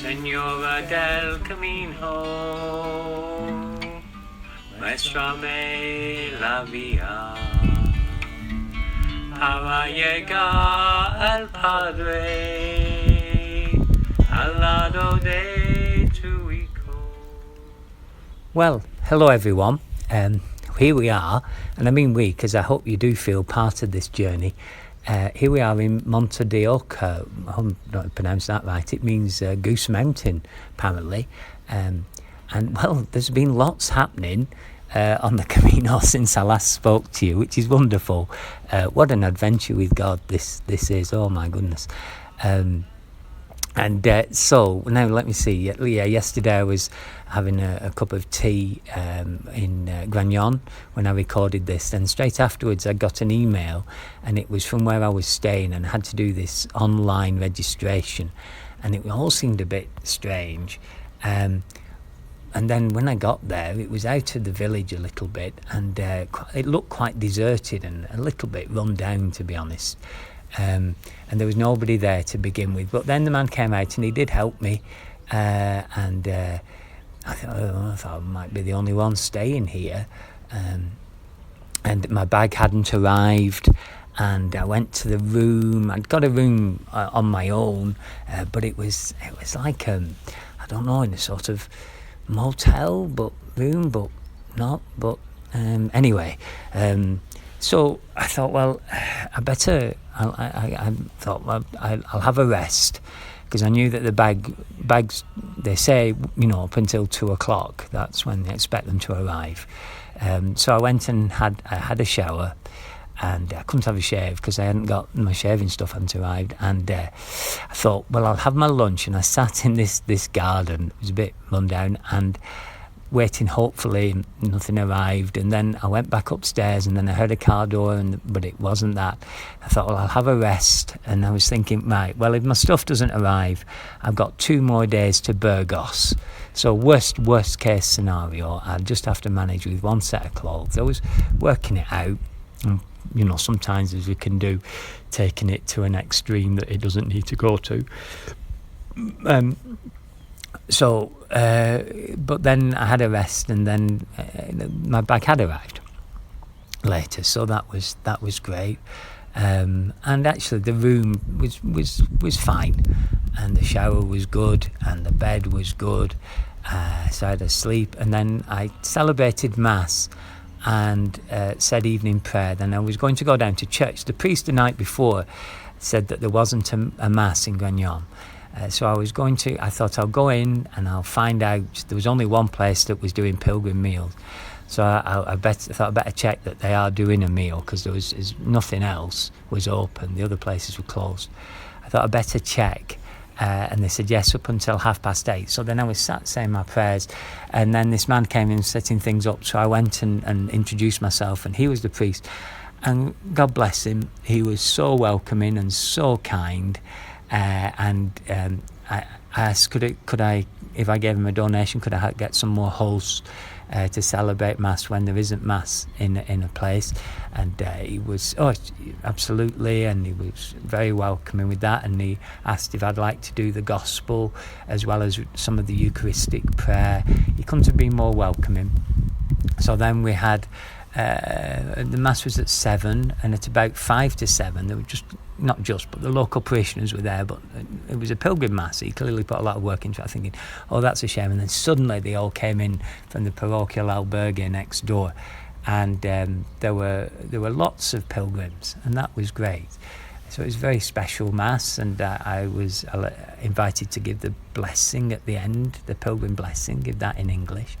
Señora del Camino, muéstrame la vía para llegar al Padre al lado de tu hijo. Well, hello everyone. Here we are, and I mean we because I hope you do feel part of this journey. Here we are in Monte de Orca. I hope I don't pronounce that right. It means Goose Mountain, apparently. And well, there's been lots happening on the Camino since I last spoke to you, which is wonderful. What an adventure with God this is. Oh my goodness. So now let me see. Yeah, yesterday I was having a cup of tea in Granon when I recorded this. Then straight afterwards I got an email, and it was from where I was staying, and I had to do this online registration, and it all seemed a bit strange. And then when I got there, it was out of the village a little bit, and it looked quite deserted and a little bit run down, to be honest. And there was nobody there to begin with. But then the man came out and he did help me. I thought I might be the only one staying here. And my bag hadn't arrived. And I went to the room. I'd got a room on my own, but it was like I don't know, in a sort of motel, but room, but not. But anyway. So I thought, well, I thought, well, I'll have a rest, because I knew that the bags, they say, up until 2:00, that's when they expect them to arrive. So I went and had a shower, and I couldn't have a shave because I hadn't got my shaving stuff hadn't arrived. And I thought, well, I'll have my lunch, and I sat in this garden. It was a bit run down, and waiting, hopefully nothing arrived. And then I went back upstairs, and then I heard a car door, but it wasn't that. I thought, well, I'll have a rest. And I was thinking, right, well, if my stuff doesn't arrive, I've got 2 more days to Burgos. So worst case scenario, I'll just have to manage with 1 set of clothes. I was working it out, and, sometimes, as we can do, taking it to an extreme that it doesn't need to go to. But then I had a rest, and then my bag had arrived later, so that was great. And actually, the room was fine, and the shower was good, and the bed was good. So I had a sleep, and then I celebrated Mass and said evening prayer. Then I was going to go down to church. The priest the night before said that there wasn't a Mass in Granon. So I thought I'll go in and I'll find out. There was only one place that was doing pilgrim meals. So I thought I'd better check that they are doing a meal, because there was nothing else was open. The other places were closed. I thought I'd better check. And they said yes, up until 8:30. So then I was sat saying my prayers, and then this man came in setting things up. So I went and introduced myself, and he was the priest. And God bless him, he was so welcoming and so kind. I asked, could I, if I gave him a donation, could I get some more hosts to celebrate Mass when there isn't Mass in a place? And he was, absolutely, and he was very welcoming with that. And he asked if I'd like to do the gospel as well as some of the Eucharistic prayer. He couldn't have been more welcoming. So then we had the Mass was at 7, and at about 5 to 7 there were but the local parishioners were there. But it was a pilgrim Mass. He clearly put a lot of work into it, thinking, oh, that's a shame. And then suddenly they all came in from the parochial albergue next door, and there were lots of pilgrims, and that was great. So it was a very special Mass, and I was invited to give the blessing at the end, the pilgrim blessing, give that in English.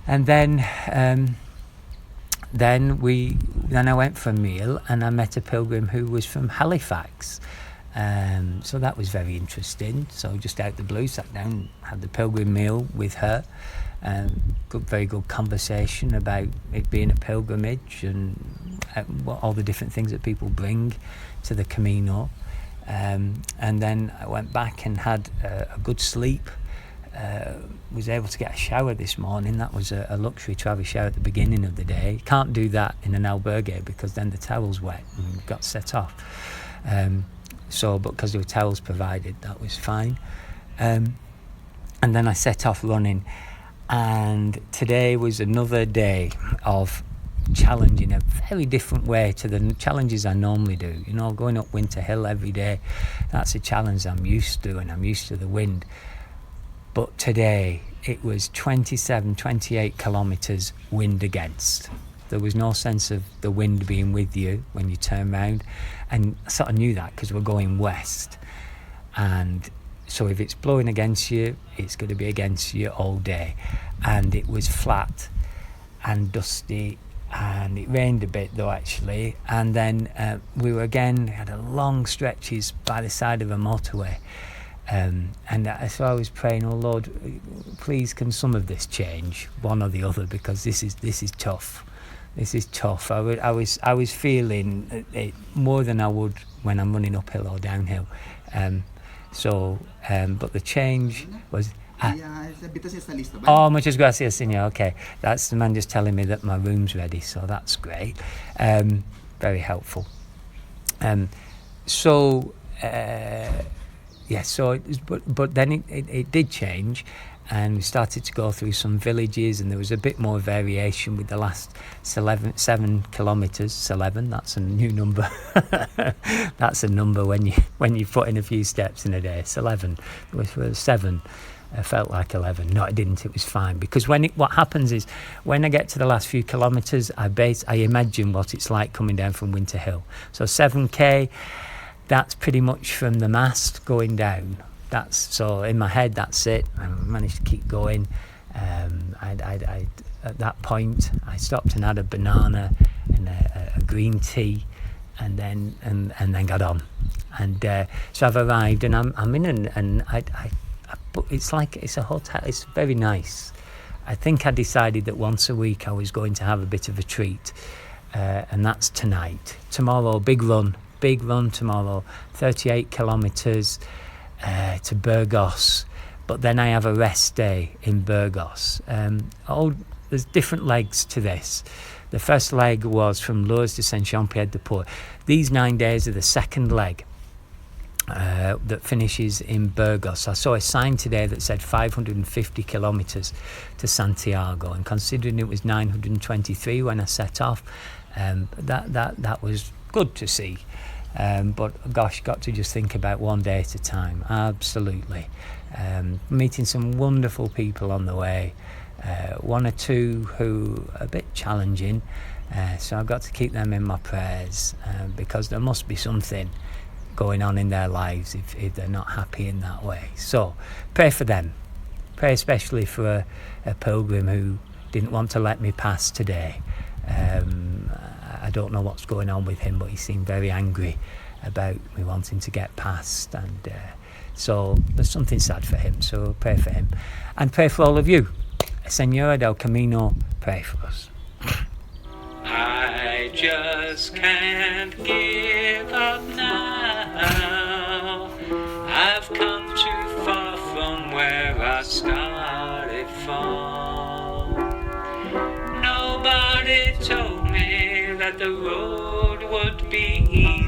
And then I went for a meal, and I met a pilgrim who was from Halifax. So that was very interesting. So just out the blue, sat down, had the pilgrim meal with her. Very good conversation about it being a pilgrimage and all the different things that people bring to the Camino. And then I went back and had a good sleep. Was able to get a shower this morning. That was a luxury to have a shower at the beginning of the day. You can't do that in an albergue because then the towel's wet and got set off. But because there were towels provided, that was fine. And then I set off running, and today was another day of challenge in a very different way to the challenges I normally do. You know, going up Winter Hill every day, that's a challenge I'm used to, and I'm used to the wind. But today it was 27, 28 kilometres wind against. There was no sense of the wind being with you when you turn round, and I sort of knew that because we're going west, and so if it's blowing against you, it's going to be against you all day. And it was flat and dusty, and it rained a bit though actually, and then we were again had a long stretches by the side of a motorway, and so I was praying, oh Lord, please can some of this change, one or the other, because this is tough. This is tough. I was feeling it more than I would when I'm running uphill or downhill. But the change was. Oh, muchas gracias, señor. Okay, that's the man just telling me that my room's ready, so that's great. Very helpful. But then it did change, and we started to go through some villages, and there was a bit more variation with the last 7 kilometres. 11, that's a new number. That's a number when you put in a few steps in a day. 11. It was 7. It felt like 11. No, it didn't. It was fine, because what happens is when I get to the last few kilometres, I imagine what it's like coming down from Winter Hill. So 7k, that's pretty much from the mast going down. So in my head, that's it. I managed to keep going. At that point, I stopped and had a banana and a green tea, and then got on. And so I've arrived, and I'm in, and it's a hotel. It's very nice. I think I decided that once a week I was going to have a bit of a treat, and that's tonight. Tomorrow, big run tomorrow, 38 kilometres. To Burgos, but then I have a rest day in Burgos. There's different legs to this. The first leg was from Lourdes to Saint-Jean-Pied-de-Port. These 9 days are the second leg that finishes in Burgos. I saw a sign today that said 550 kilometres to Santiago, and considering it was 923 when I set off, that was good to see. But gosh, got to just think about one day at a time. Absolutely. Meeting some wonderful people on the way, one or two who are a bit challenging, so I've got to keep them in my prayers, because there must be something going on in their lives if they're not happy in that way. So pray for them. Pray especially for a pilgrim who didn't want to let me pass today. I don't know what's going on with him, but he seemed very angry about me wanting to get past, and so there's something sad for him, so pray for him, and pray for all of you. Señora del Camino, pray for us. I just can't give up now. I've come too far from where I started from. Nobody told me that the road would be easy.